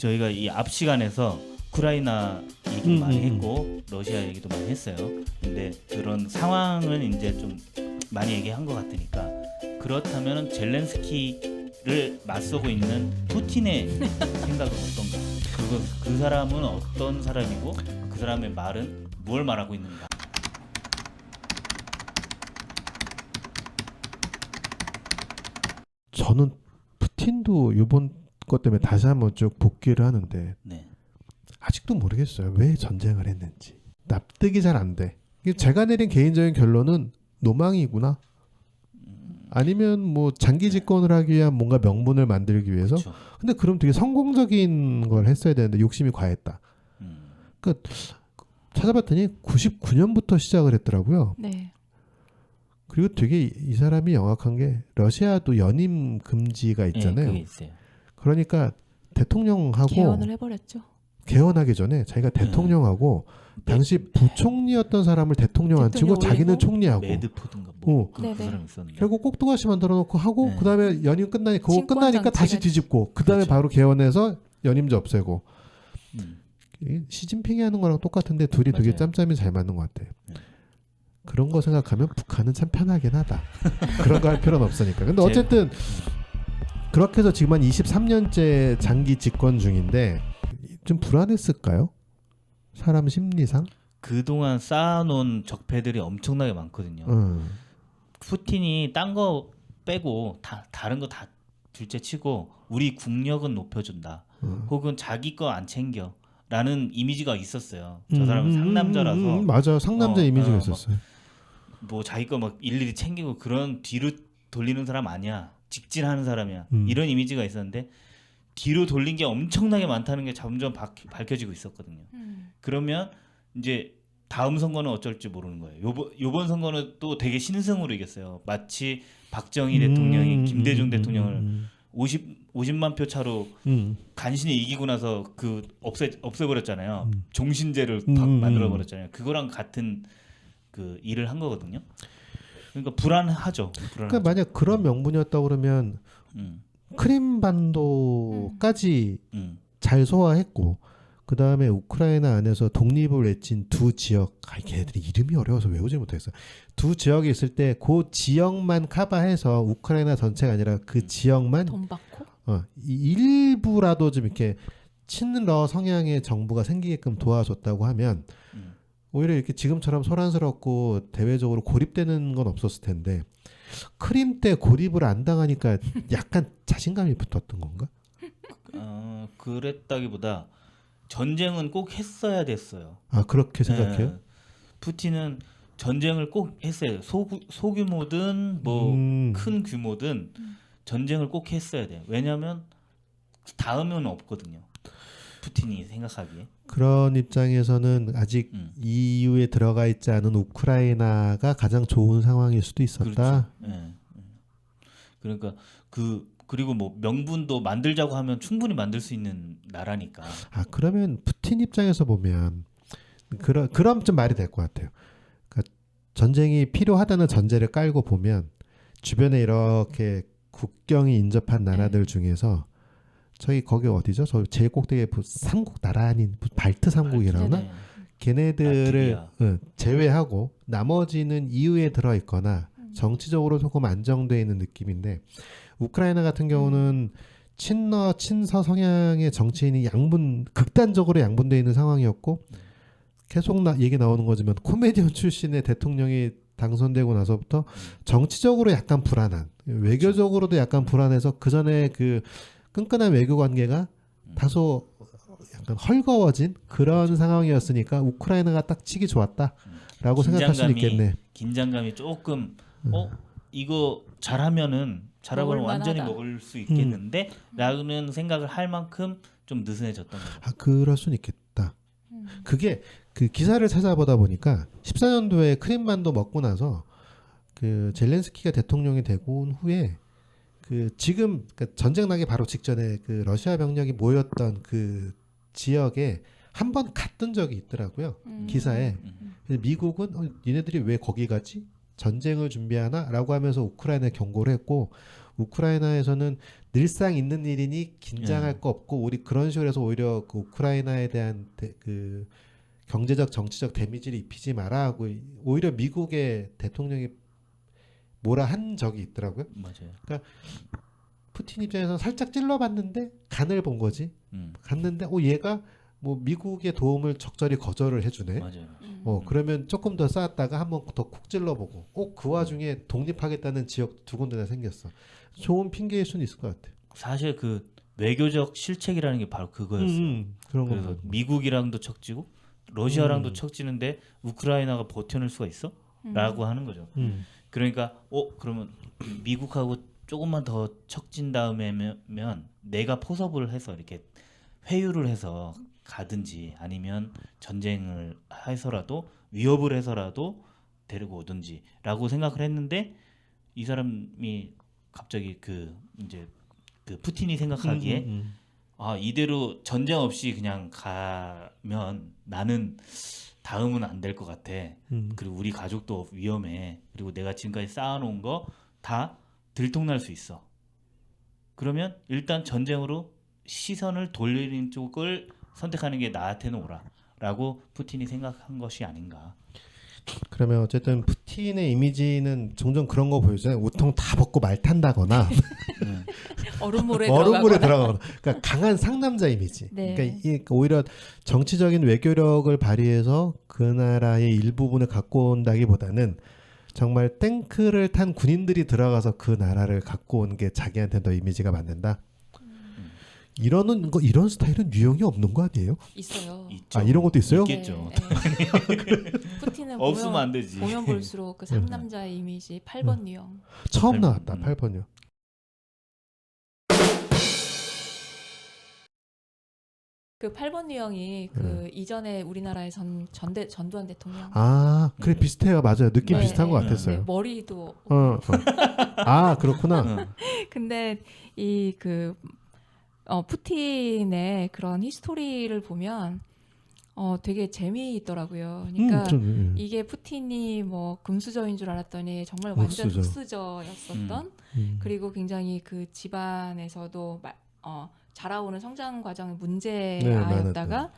저희가 이 앞 시간에서 우크라이나 얘기도 많이 했고 러시아 얘기도 많이 했어요. 근데 그런 상황은 이제 좀 많이 얘기한 것 같으니까 그렇다면 젤렌스키를 맞서고 있는 푸틴의 생각은 어떤가? 그 사람은 어떤 사람이고 그 사람의 말은 뭘 말하고 있는가? 저는 푸틴도 이번 것 때문에 다시 한번 쭉 복귀를 하는데 네. 아직도 모르겠어요. 왜 전쟁을 했는지. 납득이 잘 안 돼. 제가 내린 개인적인 결론은 노망이구나. 아니면 뭐 장기 집권을 하기 위한 뭔가 명분을 만들기 위해서. 그렇죠. 근데 그럼 되게 성공적인 걸 했어야 되는데 욕심이 과했다. 그러니까 찾아봤더니 99년부터 시작을 했더라고요. 네. 그리고 되게 이 사람이 영악한 게 러시아도 연임 금지가 있잖아요. 그게 있어요. 그러니까 대통령하고 개헌을 해버렸죠. 개헌하기 전에 자기가 대통령하고 당시 부총리였던 사람을 대통령 안 치고 대통령 자기는 올리고 총리하고 매드푸드인가 뭐 그 네네. 사람 있었는데 결국 꼭두가시 만들어 놓고 하고 네. 그다음에 연임 끝나니 그거 친권 끝나니까 다시 정치가 뒤집고 그다음에 그렇죠. 바로 개헌해서 연임제 없애고 음. 시진핑이 하는 거랑 똑같은데 둘이 되게 맞아요. 짬짬이 잘 맞는 것 같아요. 네. 그런 거 생각하면 북한은 참 편하긴 하다. 그런 거 할 필요는 없으니까. 근데 어쨌든 그렇게 해서 지금 한 23년째 장기 집권 중인데 좀 불안했을까요? 사람 심리상? 그동안 쌓아놓은 적폐들이 엄청나게 많거든요. 푸틴이 딴 거 빼고 다른 거 다 둘째치고 우리 국력은 높여준다. 혹은 자기 거 안 챙겨라는 이미지가 있었어요. 저 사람은 상남자라서 맞아, 상남자 이미지가 있었어요. 뭐 자기 거 막 일일이 챙기고 그런 뒤로 돌리는 사람 아니야. 직진하는 사람이야. 이런 이미지가 있었는데 뒤로 돌린 게 엄청나게 많다는 게 점점 밝혀지고 있었거든요. 그러면 이제 다음 선거는 어쩔지 모르는 거예요. 요번 선거는 또 되게 신승으로 이겼어요. 마치 박정희 대통령이 김대중 대통령을 50만 표 차로 간신히 이기고 나서 그 없애버렸잖아요. 종신제를 만들어 버렸잖아요. 그거랑 같은 그 일을 한 거거든요. 그러니까 불안하죠. 그러니까 만약 그런 명분이었다 그러면 크림반도까지 잘 소화했고 그 다음에 우크라이나 안에서 독립을 외친 두 지역, 걔네들이 이름이 어려워서 외우지 못했어. 두 지역이 있을 때 그 지역만 커버해서 우크라이나 전체가 아니라 그 지역만 돈 받고 일부라도 좀 이렇게 친러 성향의 정부가 생기게끔 도와줬다고 하면 오히려 이렇게 지금처럼 소란스럽고 대외적으로 고립되는 건 없었을 텐데 크림 때 고립을 안 당하니까 약간 자신감이 붙었던 건가? 그랬다기보다 전쟁은 꼭 했어야 됐어요. 아 그렇게 생각해요? 네. 푸틴은 전쟁을 꼭 했어요. 소규모든 뭐 큰 규모든 전쟁을 꼭 했어야 돼요. 왜냐하면 다음은 없거든요. 푸틴이 생각하기에. 그런 입장에서는 아직 EU에 들어가 있지 않은 우크라이나가 가장 좋은 상황일 수도 있었다. 그렇죠. 네. 그러니까 그리고 뭐 명분도 만들자고 하면 충분히 만들 수 있는 나라니까. 아 그러면 푸틴 입장에서 보면 그럼 좀 말이 될 것 같아요. 그러니까 전쟁이 필요하다는 전제를 깔고 보면 주변에 이렇게 국경이 인접한 나라들 중에서 거기 어디죠? 저 제일 꼭대기에 삼국 나라 아닌 발트 삼국이라나? 네. 걔네들을 제외하고 나머지는 EU에 들어있거나 정치적으로 조금 안정되어 있는 느낌인데 우크라이나 같은 경우는 친서 성향의 정치인이 극단적으로 양분되어 있는 상황이었고 계속 얘기 나오는 거지만 코미디언 출신의 대통령이 당선되고 나서부터 정치적으로 약간 불안한 외교적으로도 약간 불안해서 그 전에 그 끈끈한 외교 관계가 다소 약간 헐거워진 그런 상황이었으니까 우크라이나가 딱 치기 좋았다라고 생각할 수 있겠네. 긴장감이 조금 이거 잘하고 완전히 먹을 수 있겠는데 라는 생각을 할 만큼 좀 느슨해졌던 거죠. 아 그럴 수는 있겠다. 그게 그 기사를 찾아보다 보니까 14년도에 크림반도 먹고 나서 그 젤렌스키가 대통령이 되고 온 후에 그 지금 그러니까 전쟁 나기 바로 직전에 그 러시아 병력이 모였던 그 지역에 한 번 갔던 적이 있더라고요. 기사에. 미국은 니네들이 왜 거기 가지? 전쟁을 준비하나? 라고 하면서 우크라이나에 경고를 했고 우크라이나에서는 늘상 있는 일이니 긴장할 예. 거 없고 우리 그런 식으로 해서 오히려 그 우크라이나에 대한 그 경제적 정치적 데미지를 입히지 마라 하고 오히려 미국의 대통령이 뭐라 한 적이 있더라고요. 맞아요. 푸틴 입장에서는 살짝 찔러봤는데 간을 본 거지. 갔는데 얘가 뭐 미국의 도움을 적절히 거절을 해주네. 맞아요. 그러면 조금 더 쌓았다가 한번 더 콕 찔러보고 그 와중에 독립하겠다는 지역 두 군데나 생겼어. 좋은 핑계일 수는 있을 것 같아. 사실 그 외교적 실책이라는 게 바로 그거였어요. 그런 그래서 거. 미국이랑도 척지고 러시아랑도 척지는데 우크라이나가 버텨낼 수가 있어? 라고 하는 거죠. 그러니까 그러면 미국하고 조금만 더 척진 다음에면 내가 포섭을 해서 이렇게 회유를 해서 가든지 아니면 전쟁을 해서라도 위협을 해서라도 데리고 오든지라고 생각을 했는데 이 사람이 갑자기 이제 그 푸틴이 생각하기에 이대로 전쟁 없이 그냥 가면 나는 다음은 안 될 것 같아. 그리고 우리 가족도 위험해. 그리고 내가 지금까지 쌓아놓은 거 다 들통날 수 있어. 그러면 일단 전쟁으로 시선을 돌리는 쪽을 선택하는 게 나한테는 옳아라고 푸틴이 생각한 것이 아닌가. 그러면 어쨌든 푸틴의 이미지는 종종 그런 거 보여줘요. 우통 다 벗고 말 탄다거나 얼음물에 들어가거나. 그러니까 강한 상남자 이미지. 네. 그러니까 오히려 정치적인 외교력을 발휘해서 그 나라의 일부분을 갖고 온다기보다는 정말 탱크를 탄 군인들이 들어가서 그 나라를 갖고 온 게 자기한테 더 이미지가 맞는다. 이런 스타일은 유형이 없는 거 아니에요? 있어요. 있죠. 이런 것도 있어요? 있겠죠. 네. 푸틴은 없으면 안 되지. 보면 볼수록 그 상남자의 이미지 8번 유형. 처음 나왔다. 8번이요. 그 8번 유형이 그 이전에 우리나라의 전두환 대통령. 그래 비슷해요. 맞아요. 느낌 네, 비슷한 것 네, 같았어요. 네, 머리도. 그렇구나. 근데 이 푸틴의 그런 히스토리를 보면 되게 재미있더라고요. 그러니까 이게 푸틴이 뭐 금수저인 줄 알았더니 정말 완전 흑수저였었던 그리고 굉장히 그 집안에서도 자라오는 성장 과정의 문제아였다가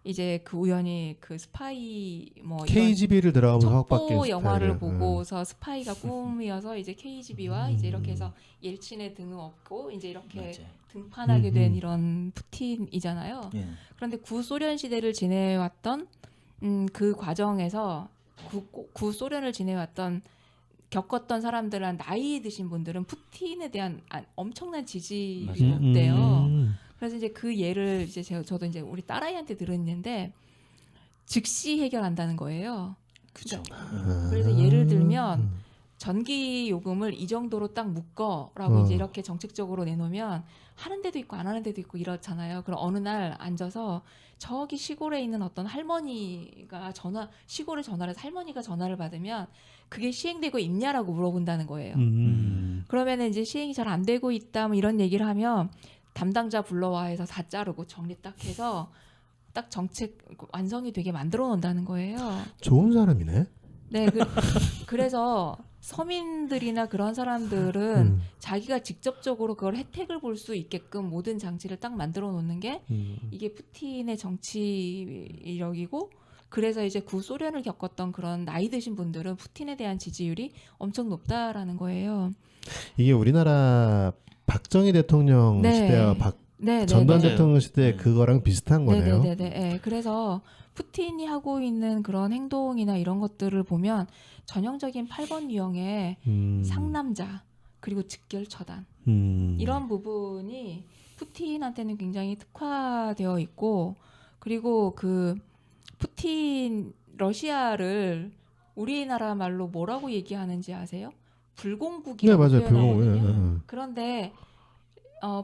이제 그 우연히 그 스파이 뭐 KGB를 들어가면서 확 첩보 바뀐 영화를 스타일이야. 보고서 스파이가 꿈이어서 이제 KGB와 이제 이렇게 해서 옐친의 등을 업고 이제 이렇게 맞아요. 등판하게 된 이런 푸틴이잖아요. 예. 그런데 구소련 시대를 지내왔던 그 과정에서 구소련을 지내왔던 겪었던 사람들은 나이 드신 분들은 푸틴에 대한 엄청난 지지율이 높대요. 그래서 이제 그 예를 이제 저도 이제 우리 딸아이한테 들었는데 즉시 해결한다는 거예요. 그죠. 그래서 예를 들면 전기 요금을 이 정도로 딱 묶어라고 이제 이렇게 정책적으로 내놓으면 하는 데도 있고 안 하는 데도 있고 이렇잖아요. 그럼 어느 날 앉아서 저기 시골에 있는 어떤 할머니가 시골에 전화를 해서 할머니가 전화를 받으면 그게 시행되고 있냐라고 물어본다는 거예요. 그러면 이제 시행이 잘 안 되고 있다 뭐 이런 얘기를 하면 담당자 불러와 해서 다 자르고 정리 딱 해서 딱 정책 완성이 되게 만들어 놓는다는 거예요. 좋은 사람이네. 네, 그래서 서민들이나 그런 사람들은 자기가 직접적으로 그걸 혜택을 볼 수 있게끔 모든 장치를 딱 만들어 놓는 게 이게 푸틴의 정치력이고 그래서 이제 구소련을 겪었던 그런 나이 드신 분들은 푸틴에 대한 지지율이 엄청 높다라는 거예요. 이게 우리나라 박정희 대통령 시대와 전두환 대통령 시대 그거랑 비슷한 거네요. 네. 그래서 푸틴이 하고 있는 그런 행동이나 이런 것들을 보면 전형적인 8번 유형의 상남자 그리고 직결 처단 이런 부분이 푸틴한테는 굉장히 특화되어 있고 그리고 그 푸틴 러시아를 우리나라 말로 뭐라고 얘기하는지 아세요? 불공국이라고 표현하거든요. 그런데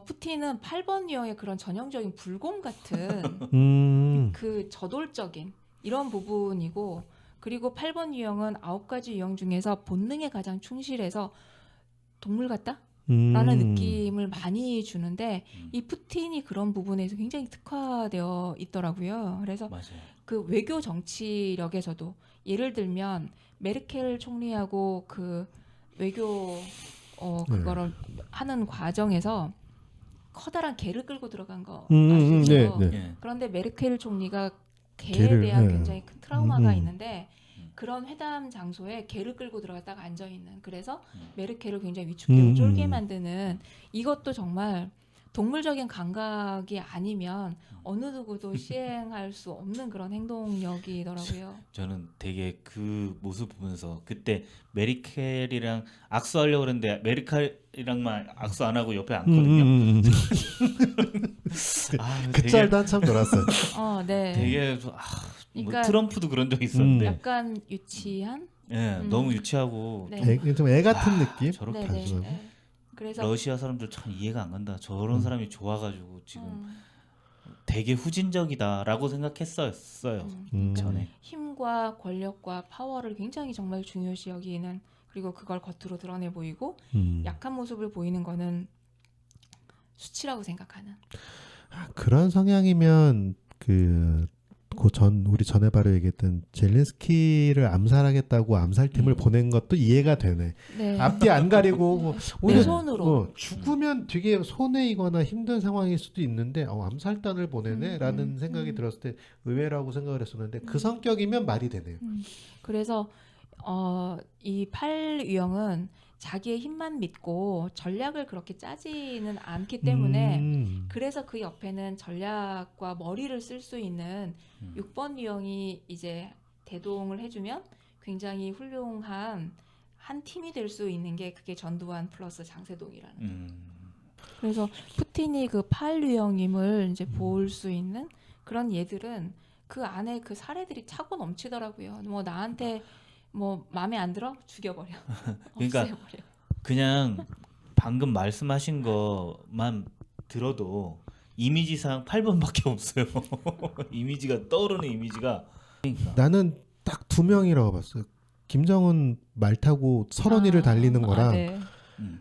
푸틴은 8번 유형의 그런 전형적인 불공 같은 그 저돌적인 이런 부분이고 그리고 8번 유형은 9가지 유형 중에서 본능에 가장 충실해서 동물 같다? 라는 느낌을 많이 주는데 이 푸틴이 그런 부분에서 굉장히 특화되어 있더라고요. 그래서 맞아요. 그 외교 정치력에서도 예를 들면 메르켈 총리하고 그 외교 그거를 하는 과정에서 커다란 개를 끌고 들어간 거 네, 아시죠? 네. 예. 그런데 메르켈 총리가 개에 개를, 대한 네. 굉장히 큰 트라우마가 음. 있는데 그런 회담 장소에 개를 끌고 들어갔다가 앉아 있는 그래서 메르켈을 굉장히 위축되고 쫄게 만드는 이것도 정말 동물적인 감각이 아니면 어느 누구도 시행할 수 없는 그런 행동력이더라고요. 저는 되게 그 모습 보면서 그때 메르켈이랑 악수하려고 그랬는데 메르켈이랑만 악수 안 하고 옆에 앉거든요. 아, 그 짤도 한참 돌았어요. 네. 되게 그러니까 뭐 트럼프도 그런 적 있었는데 약간 유치한 예, 너무 유치하고 네. 좀 애 같은 느낌? 저렇게 네, 하죠. 네. 그래서 러시아 사람들 참 이해가 안 간다. 저런 사람이 좋아가지고 지금 음, 되게 후진적이다라고 생각했어요. 그러니까 전에. 힘과 권력과 파워를 굉장히 정말 중요시 여기는 그리고 그걸 겉으로 드러내 보이고 약한 모습을 보이는 거는 수치라고 생각하는. 그런 성향이면 우리 전에 바로 얘기했던 젤렌스키를 암살하겠다고 암살팀을 보낸 것도 이해가 되네. 네. 앞뒤 안 가리고 내 오히려 손으로. 죽으면 되게 손해이거나 힘든 상황일 수도 있는데 암살단을 보내네라는 생각이 들었을 때 의외라고 생각을 했었는데 그 성격이면 말이 되네요. 그래서 이 8유형은 자기의 힘만 믿고 전략을 그렇게 짜지는 않기 때문에 그래서 그 옆에는 전략과 머리를 쓸 수 있는 6번 유형이 이제 대동을 해주면 굉장히 훌륭한 한 팀이 될 수 있는 게 그게 전두환 플러스 장세동이라는. 그래서 푸틴이 그 8유형임을 이제 볼 수 있는 그런 예들은 그 안에 그 사례들이 차고 넘치더라고요. 뭐 나한테 뭐 마음에 안 들어 죽여버려. 그러니까 없애버려. 그냥 방금 말씀하신 것만 들어도 이미지상 8번밖에 없어요. 이미지가 떠오르는 이미지가. 나는 딱 2명이라고 봤어요. 김정은 말 타고 설원이를 달리는 거랑 네.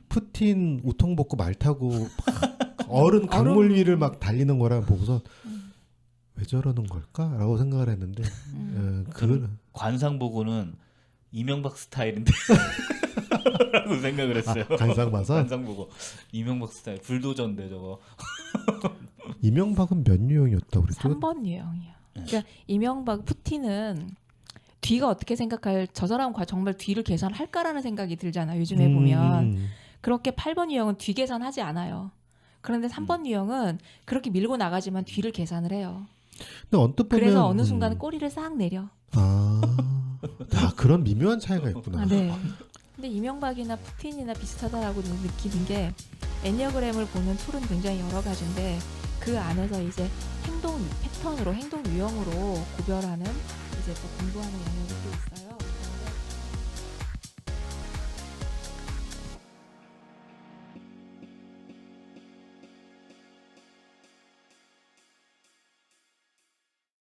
푸틴 우통 벗고 말 타고 막 얼음 강물 위를 막 달리는 거랑 보고서 왜 저러는 걸까라고 생각을 했는데 저는 관상 보고는 이명박 스타일인데 라고 생각을 했어요. 관상 봐서 관상 보고 이명박 스타일 불도저인데 저거. 이명박은 몇 유형이었다고 그랬죠? 3번 유형이야. 그러니까 이명박 푸틴은 뒤가 어떻게 생각할 저 사람 정말 뒤를 계산할까라는 생각이 들잖아. 요즘에 보면 그렇게 8번 유형은 뒤 계산하지 않아요. 그런데 3번 유형은 그렇게 밀고 나가지만 뒤를 계산을 해요. 근데 언뜻 보면 그래서 어느 순간 꼬리를 싹 내려. 그런 미묘한 차이가 있구나. 네. 근데 이명박이나 푸틴이나 비슷하다라고 느끼는 게 애니어그램을 보는 툴은 굉장히 여러 가지인데 그 안에서 이제 행동 패턴으로 행동 유형으로 구별하는 이제 또 공부하는 영역이 또 있어요.